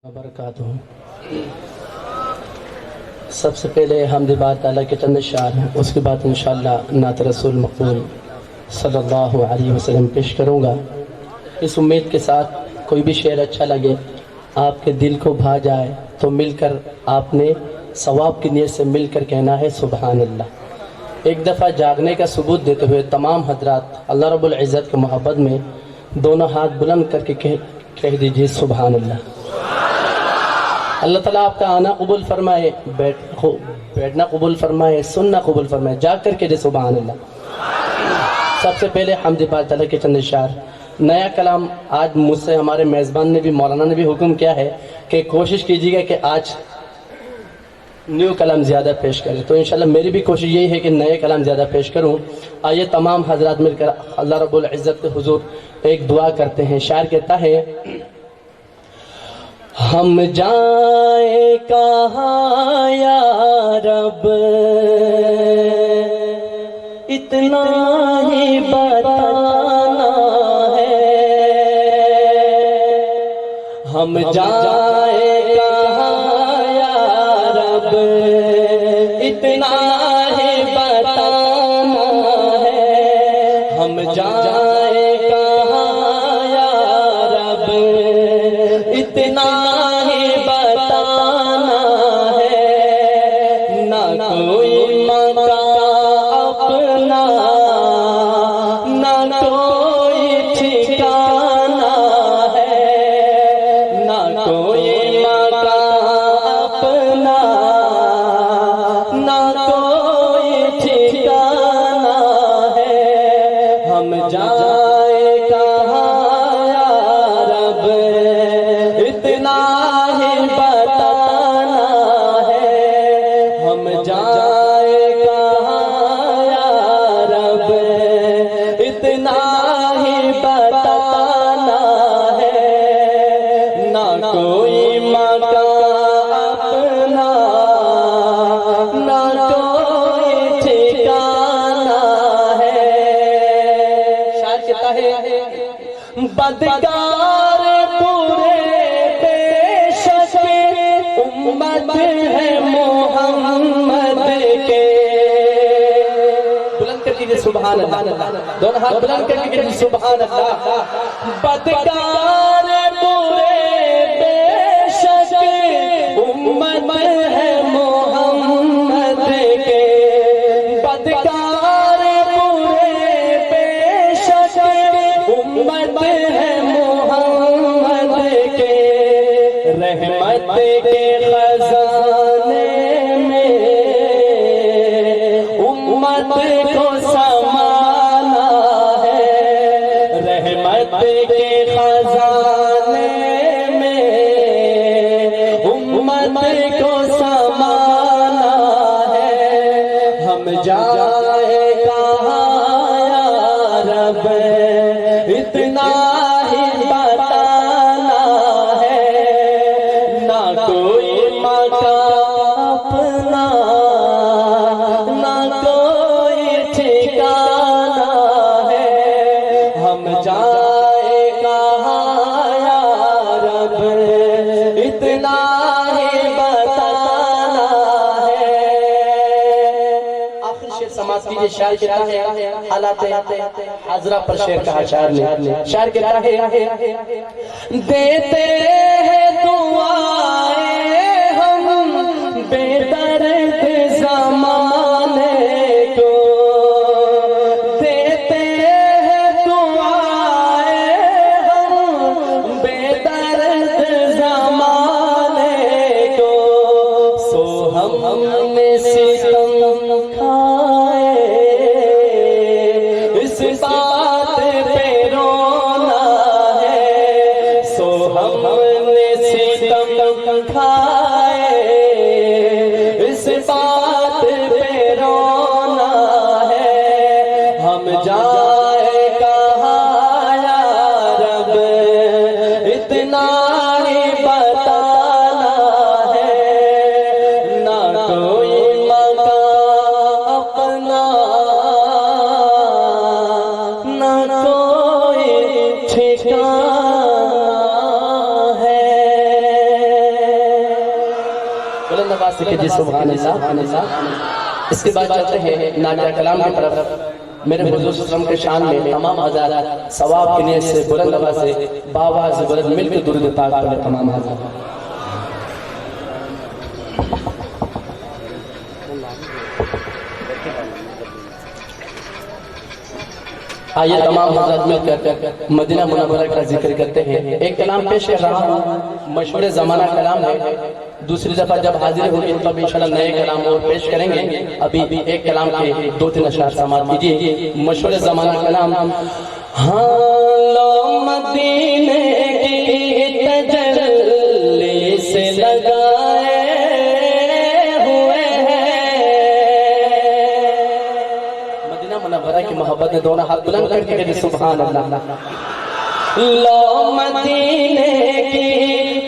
وبرکاتہ۔ سب سے پہلے حمد بات تعالیٰ کے چند اشعار ہیں، اس کے بعد انشاءاللہ نعت رسول مقبول صلی اللہ علیہ وسلم پیش کروں گا، اس امید کے ساتھ کوئی بھی شعر اچھا لگے، آپ کے دل کو بھا جائے تو مل کر آپ نے ثواب کی نیت سے مل کر کہنا ہے سبحان اللہ۔ ایک دفعہ جاگنے کا ثبوت دیتے ہوئے تمام حضرات اللہ رب العزت کے محبت میں دونوں ہاتھ بلند کر کے کہہ دیجئے سبحان اللہ۔ اللہ تعالیٰ آپ کا آنا قبول فرمائے، بیٹھنا قبول فرمائے، سننا قبول فرمائے، جاگ کر کے جائے سبحان اللہ۔ سب سے پہلے حمد بات تعالیٰ کے چند اشعار، نیا کلام آج مجھ سے ہمارے میزبان نے بھی، مولانا نے بھی حکم کیا ہے کہ کوشش کیجیے گا کہ آج نیو کلام زیادہ پیش کریں، تو انشاءاللہ میری بھی کوشش یہی ہے کہ نئے کلام زیادہ پیش کروں۔ آئیے تمام حضرات مل کر اللہ رب العزت کے حضور ایک دعا کرتے ہیں۔ شاعر کہتا ہے ہم جائیں کہاں یا رب اتنا ہی بتانا ہے، ہم جائیں کہاں یا رب اتنا ہی بتانا ہے، ہم جائیں کہاں یا رب اتنا بدکار پورے بے شک امت ہے محمد کے، بلند کر دیجئے سبحان اللہ، دونوں ہاتھ بلند کر دیجئے سبحان اللہ۔ بدکار پورے بے شک امت ہے محمد کے، بدکار پورے بے شک امت ہے محمد کے، رحمت کے خزانے میں امت کو سمانا ہے، رحمت کے خزانے میں امت کو سمانا ہے، ہم جائیں کہاں یا رب اتنا ہی بتانا ہے، نہ کوئی مقام اپنا نہ کوئی ٹھکانا ہے، ہم جائیں کہاں یا رب اتنا ہی بتانا ہے۔ آخر شعر سماعت کیجئے، شاعر کہتا ہے حالات حاضرہ پر شعر کہا شاعر نے، شاعر کہتا ہے دیتے ہیں دعائیں ہم بے درد زمانے کو، دیتے ہیں دعائیں ہم بے درد زمانے کو، سو ہم نے ستم کھائے اس بات پہ رونا ہے، سو ہم نے ستم کھائے اس بات پہ رونا ہے، ہم جائیں کہاں یا رب اتنا ہی بتانا ہے، نہ کوئی مقام اپنا نہ کوئی ٹھکانا ہے۔ بلند آواز سے کہیے سبحان اللہ سبحان اللہ۔ اس کے بعد چلتے ہیں نعت کلام کی طرف۔ میرے حضور صلی اللہ علیہ وسلم کے شان میں تمام حضرات ثواب کی نیت سے بلند آواز سے باواز بلند مل کے درود پاک پڑھیں تمام حضرات۔ آئیے تمام حضرات مل کر مدینہ منورہ کا ذکر کرتے ہیں۔ ایک کلام پیش کر رہا ہوں، مشہور زمانہ کلام ہے، دوسری دفعہ جب حاضر ہوگی تب انشاءاللہ نئے کلام اور پیش کریں گے۔ ابھی ایک کلام کے دو تین اشعار سماعت کیجیے، مشہور زمانہ کلام۔ ہاں لو مدینے کی تجلی سے لگائے منورہ کی محبت نے دونوں ہاتھ بلند کر کے کہتے سبحان اللہ۔ لو مدینے کی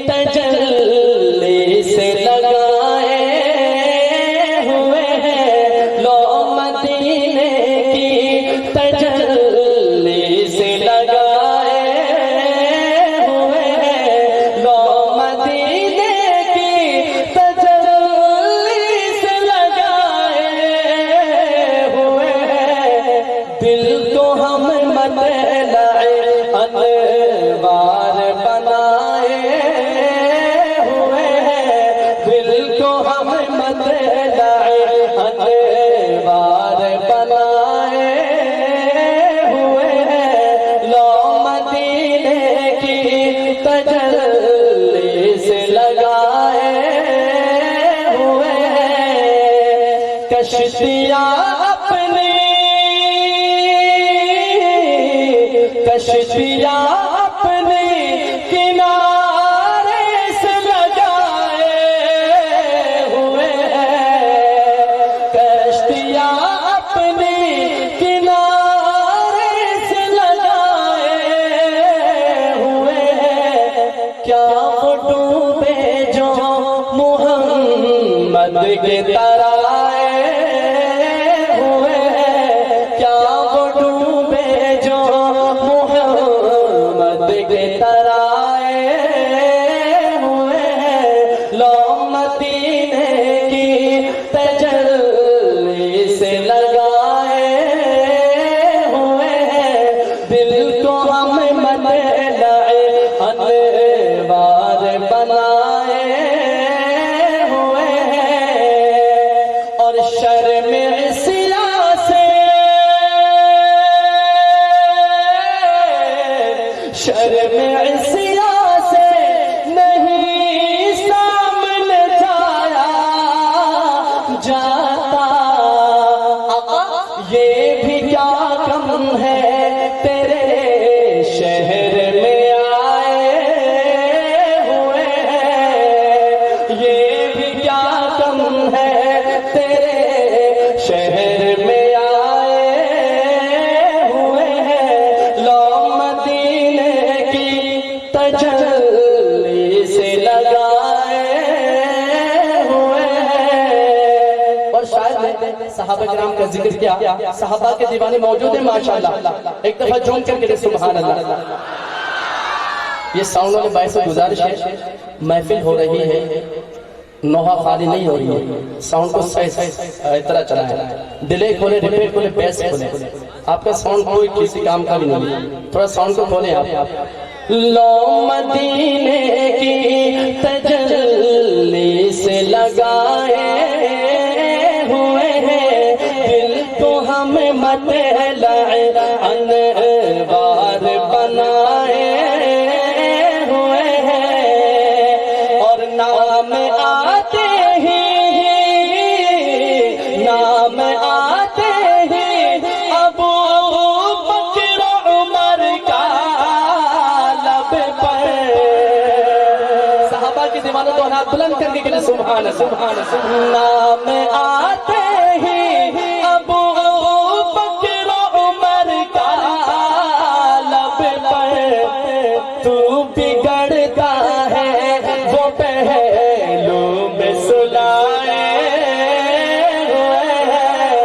تجلی سے لگائے ہوئے ہیں، لو مدینے کی تجلی سے لگائے ہوئے ہیں، لو مدینے کی تجلی سے لگائے ہوئے ہیں، دل کو ہم مطلع انوار بنائے ہوئے ہیں، دل کو ہم مطلع انوار بنائے ہوئے ہیں، لو مدینے کی تجلی سے لگائے ہوئے ہیں، کشتیاں اپنی کشتیاں اپنی کنارے سے لگائے ہوئے ہیں، کشتیاں اپنی کنارے سے لگائے ہوئے ہیں، کیا وہ ڈوبے جو محمد کے ترائے ہوئے ہیں، کیا وہ ڈوبے جو کے ترائے ہوئے ہیں، لو مدینے کی تجلی سے لگائے ہوئے ہیں، دل کو ہم مطلع انوار بنائے ہوئے ہیں، اور شرم عصیاں سے شرم عصیاں سے نہیں سامنے جایا جاتا، یہ بھی کیا کم ہے تیرے شہر میں آئے ہوئے ہیں، یہ بھی کیا کم ہے تیرے شہر میں آئے ہوئے ہیں، لو تجلی سے لگائے ہوئے ہیں۔ اور شاید صحابہ کرام کا ذکر کیا، صحابہ کے دیوانے موجود ہیں ماشاءاللہ، ایک دفعہ جھوم کر کے سبحان اللہ۔ یہ ساؤنڈ والے بھائی سے گزارش ہے، محفل ہو رہی ہے، نوحہ خالی نہیں ہو رہی ہے، ساؤنڈ کو صحیح طرح چلائیں، ڈیلے کھولے، ریپیٹ کھولے، بیس کھولے، آپ کا ساؤنڈ کوئی کسی کام کا بھی نہیں، تھوڑا ساؤنڈ کو کھولیں آپ۔ لو مدینے کی تجلی سے لگائے ہوئے ہیں، دل کو ہم مطلع انوار بنائے ہوئے ہیں، اور نام آتے ہی نام آتے ہی ابو بکر عمر کا لب پر، صحابہ کی دیوانہ تو ہاتھ بلند کر کے سبحان اللہ۔ نام آتے ہی ابو بکر عمر کا لب پر، تو بگڑتا ہے وہ پہلو میں سلائے ہوئے ہیں،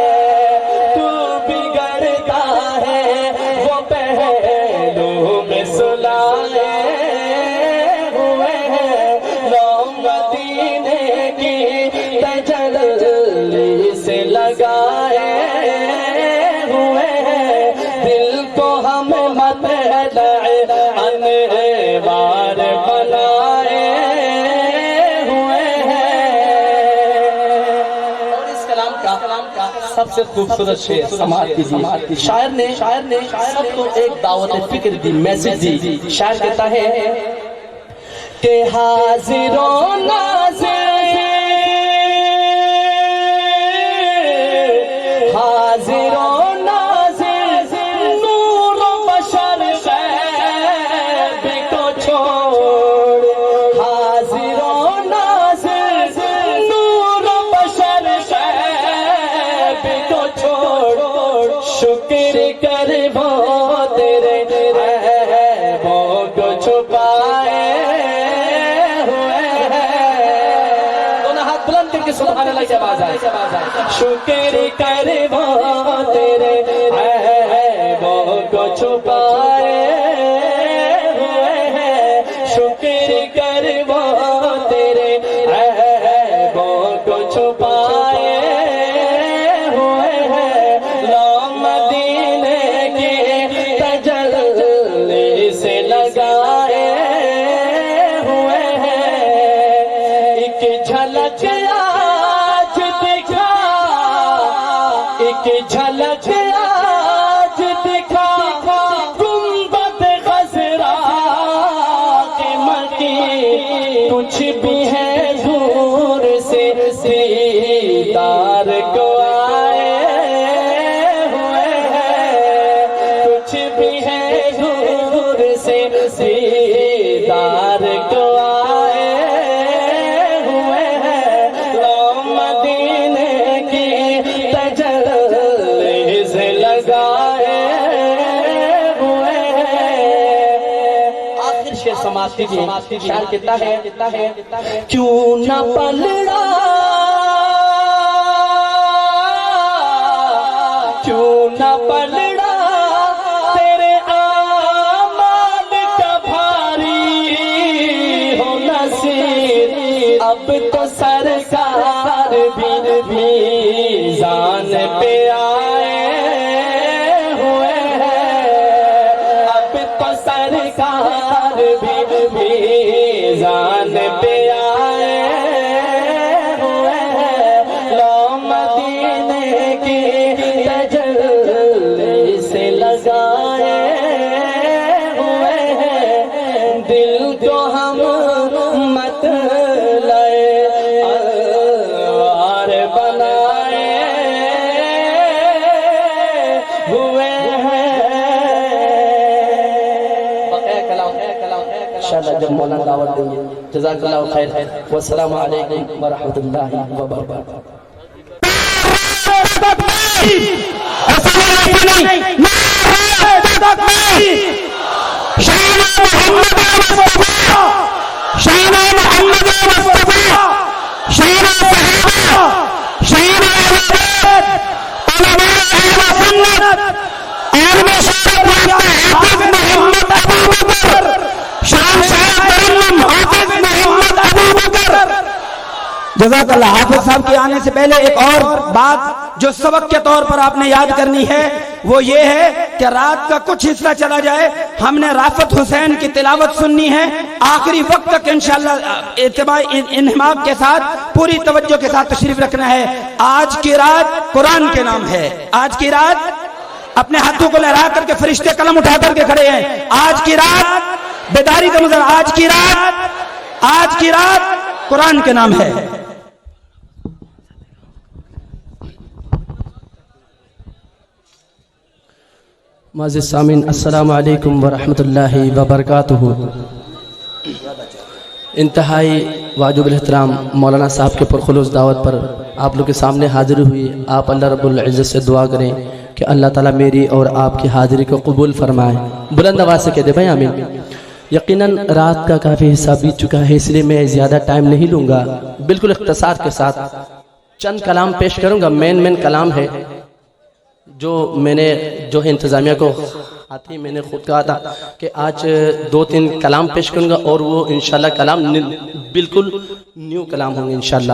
تو بگڑتا ہے وہ پہلو میں سلائے ہوئے ہیں، لو مدینے کی لگائے ہوئے ہیں، دل کو ہم مطلع انوار بنائے ہوئے ہیں۔ اور اس کلام کا سب سے خوبصورت شعر سماعت کیجیے۔ شاعر نے سب کو ایک دعوت فکر دی، میسج دی۔ شاعر کہتا ہے کہ حاضر و ناظر، حاضر و ناظر، نور و بشر غیب کو چھوڑ، حاضر و ناظر، نور و بشر غیب کو چھوڑ، شکر کر وہ تیرے عیبوں کو چھپائے سبحان اللہ کی آواز آئے، شکر کر وہ تیرے عیبوں کو چھپائے ہوئے ہیں، شکر کر وہ تیرے عیبوں کو چھپائے ہوئے ہیں، لو مدینے کی تجلی سے لگائے ہوئے ہیں، ایک جھلک ایک جھلک آج دکھا گنبد خضرا کی مٹی، کچھ بھی ہے دور سے دیدار کو آئے ہوئے ہیں، کچھ بھی ہے دور سے دیدار کو آئے ہوئے ہیں، لو مدینے کی تجلی سے لگائے ہوئے ہیں۔ آخر شعر سماعت کیجیے۔ شاعر کہتا ہے کیوں نہ پلڑا، کیوں نہ پلڑا تیرے اعمال کا بھاری ہو نصیب، اب تو سرکار بھی میزان پہ آئے ہوئے ہیں، اب تو سرکار بھی میزان پہ آئے ہوئے ہیں، لو مدینے کی تجلی سے لگائے ہوئے ہیں، دل کو ہم مطلع انوار بنائے ہوئے ہیں۔ انشاءاللہ جب مولانا دعوت دیں گے۔ جزاک اللہ خیر، والسلام علیکم ورحمۃ اللہ وبرکاتہ۔ جزاک اللہ۔ حافظ صاحب کے آنے سے پہلے ایک اور بات جو سبق کے طور پر آپ نے یاد کرنی ہے وہ یہ ہے کہ رات کا کچھ حصہ چلا جائے، ہم نے رافت حسین کی تلاوت سننی ہے آخری وقت تک انشاءاللہ، اتباع انہماک کے ساتھ پوری توجہ کے ساتھ تشریف رکھنا ہے۔ آج کی رات قرآن کے نام ہے، آج کی رات اپنے ہاتھوں کو لہرا کر کے فرشتے قلم اٹھا کر کے کھڑے ہیں، آج کی رات بیداری کا مظہر، آج کی رات قرآن کے نام ہے۔ معزز سامعین، السلام علیکم ورحمۃ اللہ وبرکاتہ۔ انتہائی واجب الاحترام مولانا صاحب کے پرخلوص دعوت پر آپ لوگ کے سامنے حاضر ہوئی۔ آپ اللہ رب العزت سے دعا کریں کہ اللہ تعالیٰ میری اور آپ کی حاضری کو قبول فرمائے۔ بلند آواز سے کہہ دے بھائی آمین۔ یقیناً رات کا کافی حصہ بیت چکا ہے، اس لیے میں زیادہ ٹائم نہیں لوں گا، بالکل اختصار کے ساتھ چند کلام پیش کروں گا۔ مین کلام ہے جو میں نے انتظامیہ کو آتی، میں نے خود کہا تھا کہ آج 2-3 کلام پیش کروں گا اور وہ انشاءاللہ کلام بالکل نیو کلام ہوں گے انشاءاللہ۔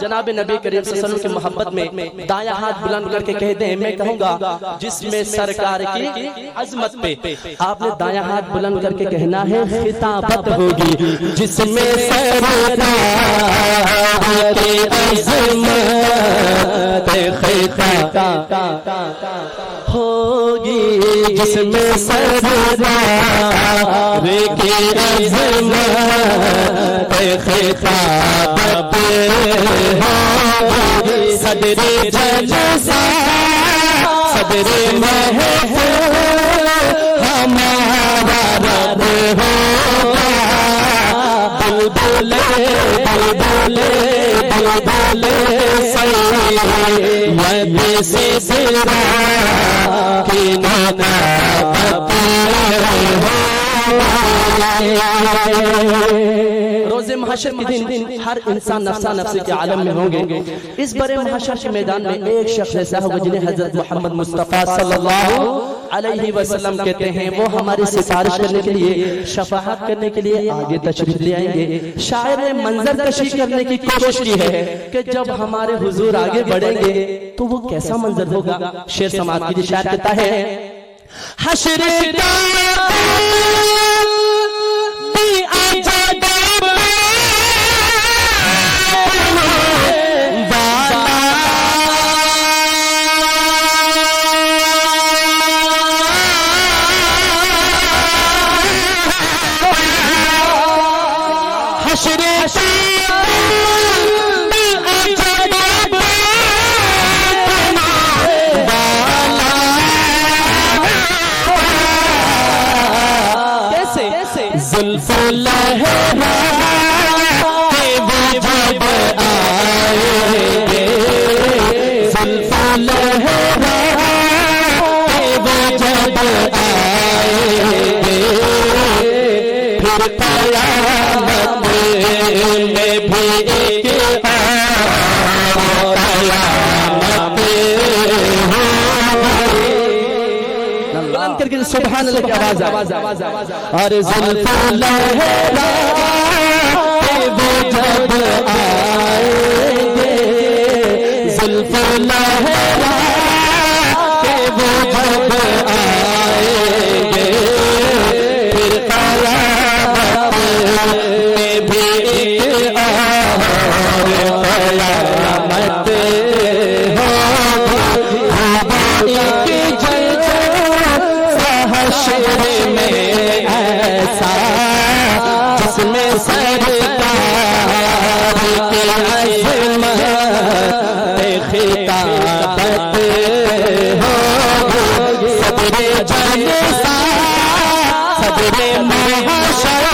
جناب نبی کریم صلی اللہ علیہ وسلم کی محبت میں دایاں ہاتھ بلند کر کے کہہ دیں، میں کہوں گا جس میں سرکار کی عظمت پہ آپ نے دایاں ہاتھ بلند کر کے کہنا ہے، خطابت ہوگی جس میں سرکار کی عظمت، خطابت ہوگی جس میں سرکار کی عظمت، خطابت ہوگی صدر جلسہ صدر محفل ہمارا رب ہوگا، بلبل بلبل بلبل سید سدرا کی نقابت روز محشر کے دن ہر انسان نفسا نفسی کے عالم میں ہوں گے۔ اس بڑے محشر کے میدان میں ایک شخص ایسا ہوگا جنہیں حضرت محمد مصطفیٰ صلی اللہ علیہ وسلم کہتے ہیں، وہ ہماری سفارش کرنے کے لیے، شفاعت کرنے کے لیے آگے تشریف لے آئیں گے۔ شاعر نے منظر کشی کرنے کی کوشش کی ہے کہ جب ہمارے حضور آگے بڑھیں گے تو وہ کیسا منظر ہوگا۔ شعر سماعت کیجیے، شاعر کہتا ہے، حشر کا زلف لہرا کے وہ جب آئیں گے، زلف لہرا کے وہ جب آئیں گے، پھر قیامت میں بھی ایک اور قیامت بلند کر کے سبحان اللہ کی آواز اور زلف لہرا کہ وہ جب آئیں گے، زلف لہرا کہ وہ جب آئیں گے، پھر قیامت میں بھی ایک اور قیامت ہوگی، ایک حشر میں ایسا جس میں سرکار کی عظمت، خطابت ہوگی، صدر جلسہ صدر محشر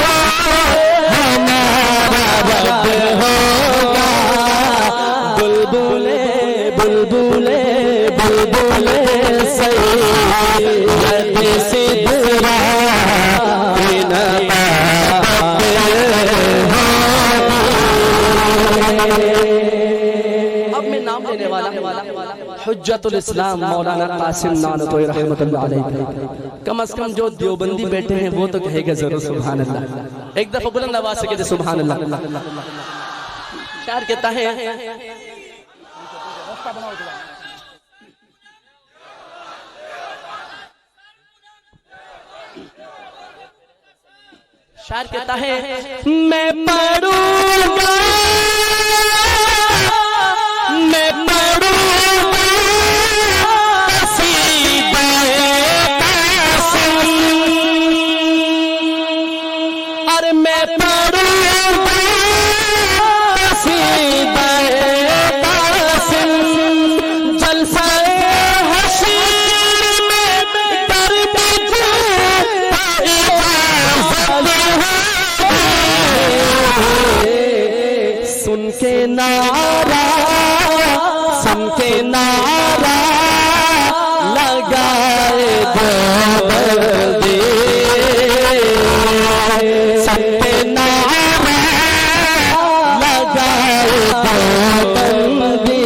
ہمارا رب ہوگا، بلبل بلبل بلبل سید سدرا کی نقابت ہوگی۔ اب میں نام لینے والا حجت الاسلام مولانا قاسم نانوتوی رحمۃ اللہ علیہ، کم از کم جو دیوبندی بیٹھے ہیں وہ تو کہے گا ضرور سبحان اللہ، ایک دفعہ بلند آواز سے کہتے سبحان اللہ۔ شاعر کہتا ہے، شاعر کہتا ہے، میں پڑھوں گا میں پڑھوں گا قصیدہ قاسم، اور میں پڑھوں گا قصیدہ قاسم، جلسہ حشر میں درد سن کے نعرہ سن کے نعرہ لگائے دیوبندی، سن کے نعرہ لگائے دیوبندی،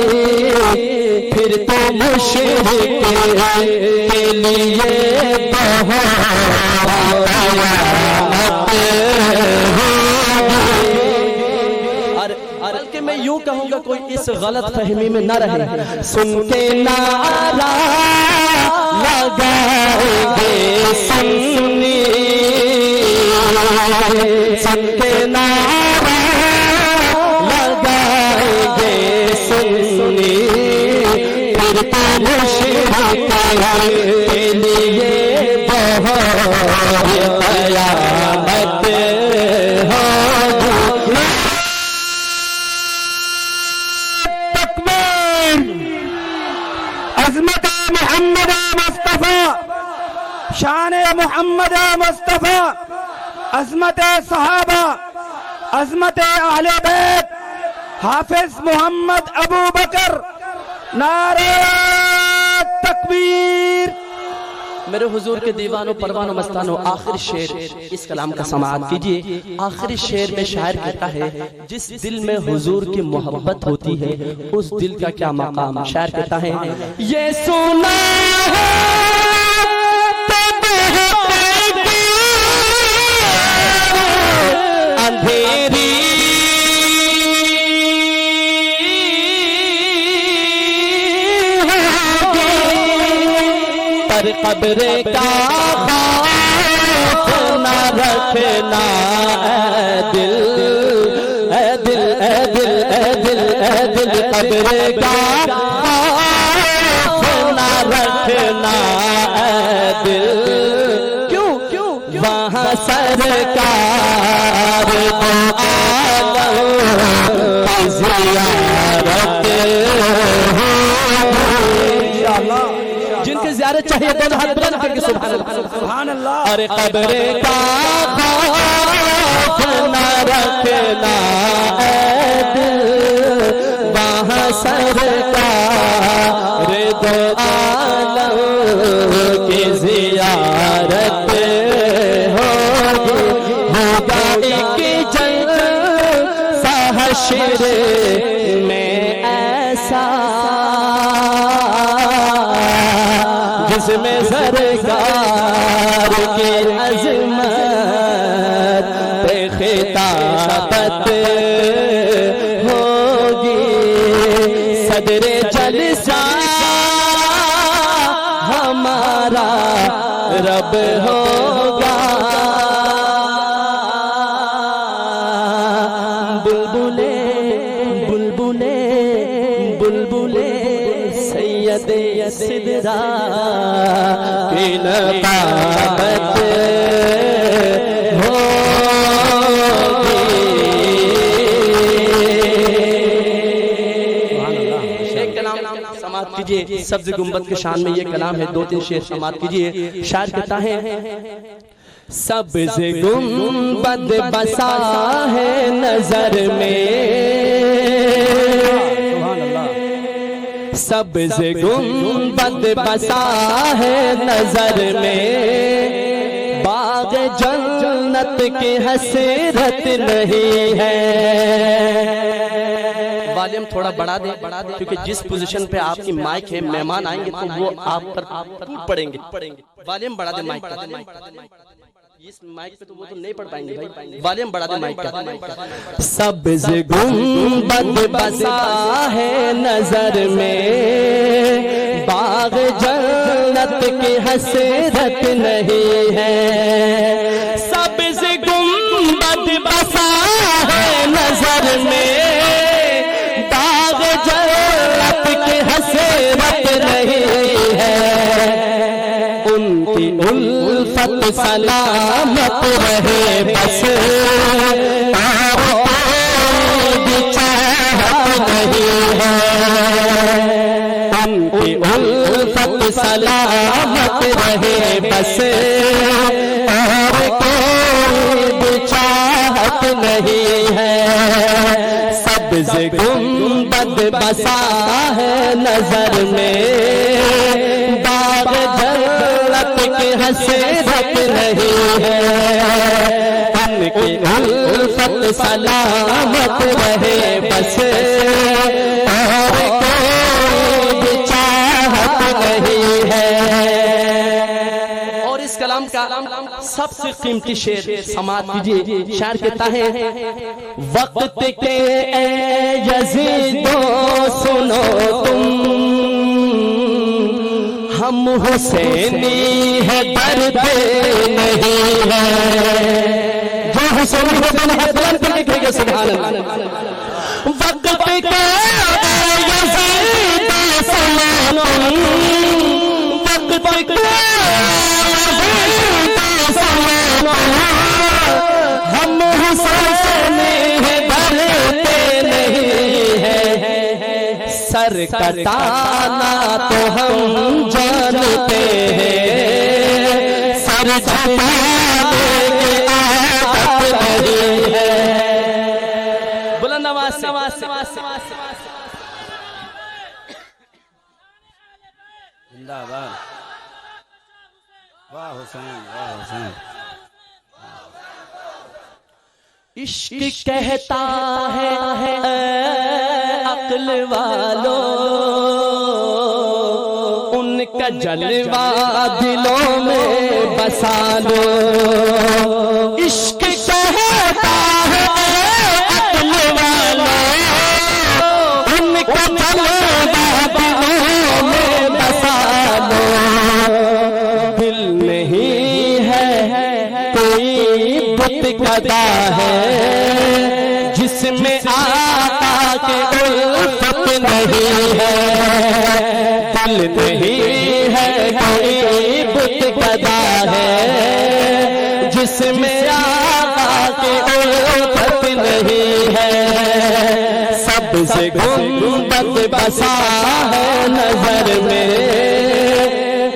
پھر تو مشرک کے لیے بہت قیامت بلکہ میں یوں کہوں گا کوئی اس غلط فہمی میں نہ رہے، سن کے نعرہ لگائیں گے سنی، سن کے نعرہ لگائیں گے سنی، پھر تو مشرک کے لیے بہت قیامت ہوگی۔ تکبیر! عظمت محمد مصطفیٰ، شان محمد مصطفیٰ، عظمت صحابہ، عظمت اہل بیت، حافظ محمد ابو بکر، نعرہ تکبیر! میرے حضور کے دیوانوں پروانوں مستانوں، آخری شعر اس کلام کا سماعت کیجئے۔ آخری شعر میں شاعر کہتا ہے جس دل میں حضور کی محبت ہوتی ہے اس دل کا کیا مقام۔ شاعر کہتا ہے یہ سنا ہے اندھیری پر قبر کا خوف نہ رکھنا، اے دل اے دل اے دل اے دل اے دل، قبر کا خوف نہ رکھنا، اے دل، کیوں وہاں سرکار کو عالم کی زیارت جن کی زیارت چاہیے دونوں ہاتھ بلند کر کے سبحان اللہ۔ ارے قبر کا خوف نہ رکھنا، اے دل، وہاں سرکار دو عالم کی زیارت ہوگا ایک جلسہ حشر میں ایسا جس میں سرکار کی عظمت پہ خطابت ہوگی، صدر جلسہ ہمارا رب ہوگا، بلبلے بلبلے بلبلے سید سدرا کی نقابت ہوگی۔ ایک کلام سماعت کیجئے، سبز گنبد کے شان میں یہ کلام ہے، دو تین شعر سماعت کیجئے۔ شاعر کہتا ہے سبز گنبد بسا ہے نظر میں، سبز گنبد بسا ہے نظر میں، باغ جنت کی حسرت نہیں ہے۔ والیوم تھوڑا بڑھا دیں کیونکہ جس پوزیشن پہ آپ کی مائک ہے مہمان آئیں گے تو وہ آپ پر ٹوٹ پڑیں گے۔ والیوم بڑھا دیں مائک کا، اس مائک پہ تو وہ تو نہیں پڑھ پائیں گے بھائی، والیوم بڑھا دیں مائک کا۔ سبز گنبد بسا ہے نظر میں، باغ جنت کی حسرت نہیں ہے، سبز گنبد بسا ہے نظر میں، باغ جنت کی حسرت نہیں ہے، ان کی الفت سلامت رہے بس، کوئی چاہت نہیں ہے، ان کی الفت سلامت رہے بس، اور کوئی چاہت نہیں ہے، سبز گنبد بسا ہے نظر میں، باغ جنت کی حسرت نہیں ہے، ان کی الفت سلامت رہے بس، اور کوئی چاہت نہیں ہے۔ اور اس کلام السلام کا سب سے قیمتی شعر سماعت کیجیے. شاعر کہتا ہے وقت کے اے یزیدو سنو تم ہم حسینی ہے درد نہیں ہے. جو حسینی ہے دن حسین پر لکھے گے سبحان اللہ. وقت کے اے یزیدو سنو تم وقت کے ہم حسینی ہے ڈرتے نہیں ہے. سر کٹانا تو ہم جانتے ہیں سر جھکانے کی عادت نہیں ہے. بلند آواز سے زندہ باد. واہ حسین واہ حسین. عشق کہتا ہے عقل والو ان کا جلوہ دلوں میں بسا لو. عشق کہتا ہے عقل والو ان کا جلوہ دلوں میں بسا لو. دل نہیں ہے کوئی بت کدا ہے جس میں آقا کی الفت نہیں ہے. دل نہیں ہے کوئی بت کدا ہے جس میں آقا کی الفت نہیں ہے. سب سے گنبد بسا ہے نظر میں.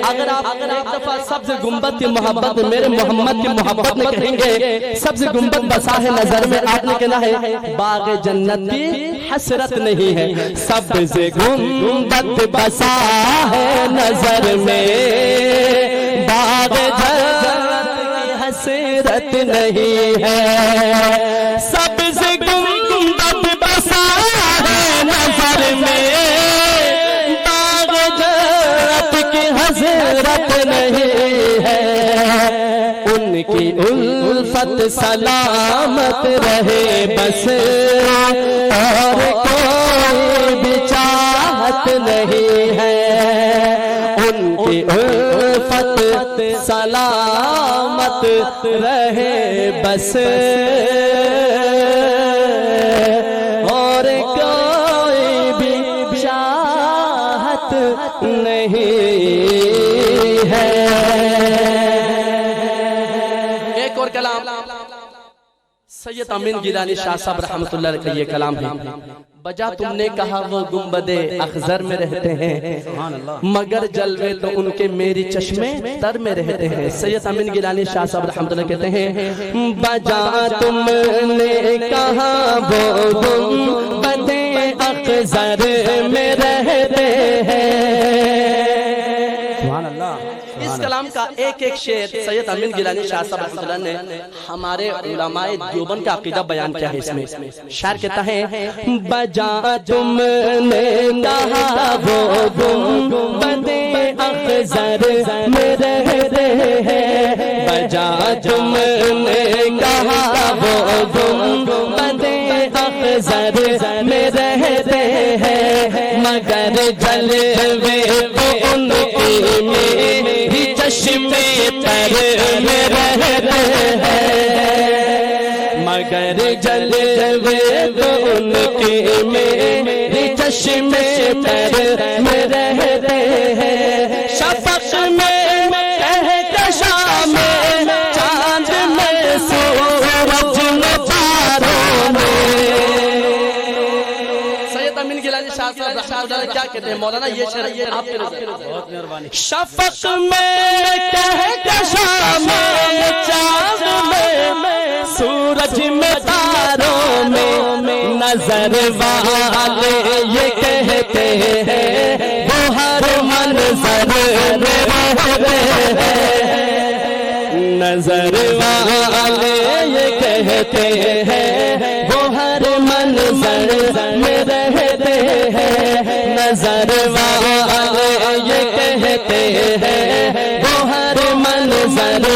اگر آپ ایک دفعہ سبز گنبد کی محبت میرے محمد کی محبت میں کہیں گے سبز گنبد بسا ہے نظر میں, آپ نے کہنا ہے باغ جنت کی حسرت نہیں ہے. سبز گنبد بسا ہے نظر میں باغ جنت کی حسرت نہیں ہے. سبز گنبد بسا ہے نظر میں حضرت نہیں ہے. ان کی الفت سلامت رہے بس اور کوئی بھی چاہت نہیں ہے. ان کی الفت سلامت رہے بس اور کوئی بھی چاہت نہیں ہے. ایک اور کلام سید امین گیلانی شاہ صاحب رحمۃ اللہ علیہ کا یہ کلام ہے. بجا تم نے کہا وہ گنبد اخضر میں رہتے ہیں مگر جلوے تو ان کے میری چشمے تر میں رہتے ہیں. سید امین گیلانی شاہ صاحب رحمۃ اللہ کہتے ہیں بجا تم نے کہا وہ گنبد اخضر میں رہتے ہیں. سبحان اللہ. اس کلام کا ایک ایک شعر سید امین گیلانی شاہ صاحب رحمۃ اللہ نے ہمارے علماء دیوبند کا عقیدہ بیان کیا ہے. اس میں شاعر کہتا ہے بجا تم نے کہا وہ گنبد اخضر میں رہتے ہیں. بجا تم نے کہا وہ گنبد اخضر میں رہتے ہیں مگر جلوے ان کی میری چشمے تر میں رہتے ہیں. مگر جلوے ان کی میری چشمے تر میں رہتے ہیں. شفق میں کہکشاں میں چاند میں سورج میں تاروں میں. سید امین گیلانی شاہ صاحب رحمۃ اللہ کیا کہتے ہیں مولانا یہ شعر آپ کے نظر. بہت مہربانی. شفق میں کہکشاں میں چاند میں سورج میں تاروں میں نظر والے یہ کہتے ہیں وہ ہر منظر میں رہتے ہیں. نظر والے یہ کہتے ہیں وہ ہر منظر میں رہتے ہیں. نظر والے یہ کہتے ہیں وہ ہر منظر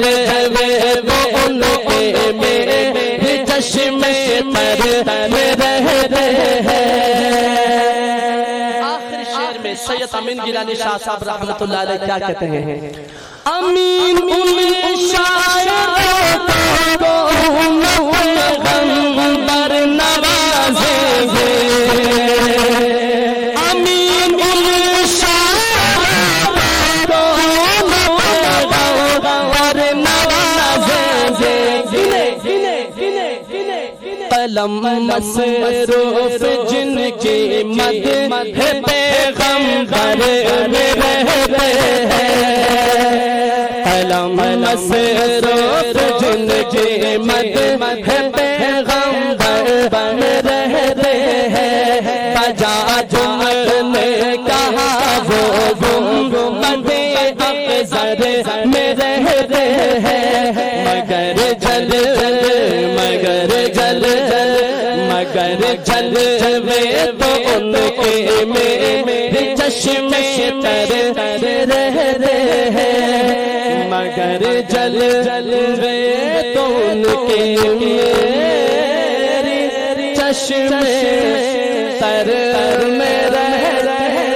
جلوے وہ ان کے میرے چشمے تر میں رہتے ہیں۔ آخری شعر میں سید امین گیلانی شاہ صاحب رحمۃ اللہ علیہ کیا کہتے ہیں؟ امین ان شاعروں کو غمبر نوازیں گے، امین ان شاعروں کو غمبر نوازیں گے۔ قلم مصروف جن کی مدح پیغمبر میں رہتے ہیں، قلم مصروف جن کی مدح پیغمبر میں رہتے ہیں، بجا جم نے کہا وہ گنبد اقصر میں رہتے ہیں، مگر جلوے تو ان کے میرے چشمے تر رہتے ہیں، مگر جلوے تو ان کے میرے چشمے تر میں رہتے ہیں۔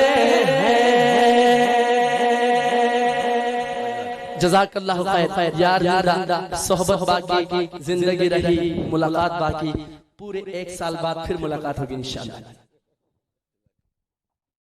جزاک اللہ خیر یار، صحبت باقی، زندگی رہی، ملاقات باقی، پورے 1 سال بعد پھر ملاقات ہوگی انشاءاللہ۔